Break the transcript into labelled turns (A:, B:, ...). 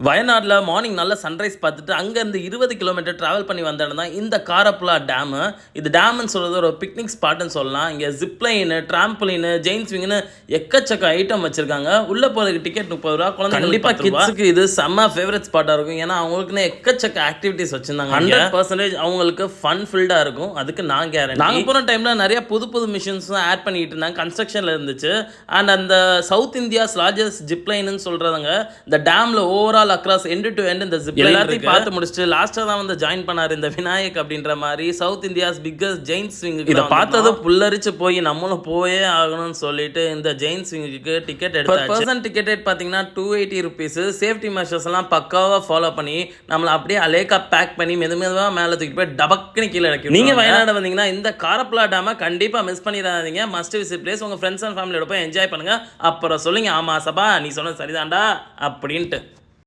A: வயநாட்டில் மார்னிங் நல்ல சன்ரைஸ் பார்த்துட்டு அங்கேருந்து 20 கிலோமீட்டர் ட்ராவல் பண்ணி வந்த இடம் தான் இந்த காரப்புலா டேமு. இது டேம்னு சொல்கிறது ஒரு பிக்னிக் ஸ்பாட்டுன்னு சொல்லலாம். இங்கே ஜிப்லைனு, ட்ராம்பலினு, ஜெயின் ஸ்விங்னு எக்கச்சக்க ஐட்டம் வச்சுருக்காங்க. உள்ளே போகிறதுக்கு டிக்கெட் 30 ரூபா. குழந்தை கண்டிப்பாக கிட்ஸுக்கு இது செம்ம ஃபேவரட் ஸ்பாட்டாக இருக்கும். ஏன்னா அவங்களுக்குன்னு எக்கச்சக்க ஆக்டிவிட்டிஸ் வச்சுருந்தாங்க. 100% அவங்களுக்கு ஃபன் ஃபில்டாக இருக்கும். அதுக்கு நான் கேரண்டி. நாங்கள் போன டைமில் நிறைய புது புது மிஷின்ஸும் ஆட் பண்ணிக்கிட்டு இருந்தாங்க. கன்ஸ்ட்ரக்ஷனில் இருந்துச்சு. அண்ட் அந்த சவுத் இந்தியாஸ் லார்ஜஸ்ட் ஜிப்லைன்னு சொல்கிறவங்க இந்த டேமில் overall across end to end இந்த ஜிப் எல்லாத்தையும் பார்த்து முடிச்சுட்டு லாஸ்ட்டாக தான் வந்து ஜாயின் பண்ணார் இந்த விநாயக் அப்படின்ற மாதிரி south India's biggest Jain swing. இதை பார்த்தது புல்லரிச்சு போய் நம்மளும் போயே ஆகணும்னு சொல்லிட்டு இந்த ஜெயின் ஸ்விங்குக்கு டிக்கெட் எடுத்தாச்சு. பர்சன் டிக்கெட் பார்த்தீங்கன்னா 280 ருபீஸ். சேஃப்டி மெஷர்ஸ் எல்லாம் பக்காவாக ஃபாலோ பண்ணி நம்மளை அப்படியே அலேக்கா பேக் பண்ணி மெதுவாக மேலே தூக்கி போய் டபக்குன்னு கீழே இறக்கி. நீங்கள் வயநாடு வந்தீங்கன்னா இந்த காரப்புலா டேமை கண்டிப்பாக மிஸ் பண்ணிடாதீங்க. Must visit place. உங்கள் ஃப்ரெண்ட்ஸ் அண்ட் ஃபேமிலியோட போய் என்ஜாய் பண்ணுங்க. அப்புறம் சொல்லுங்க, ஆமா சபா நீ சொன்னது சரிதான்டா அப்படின்ட்டு.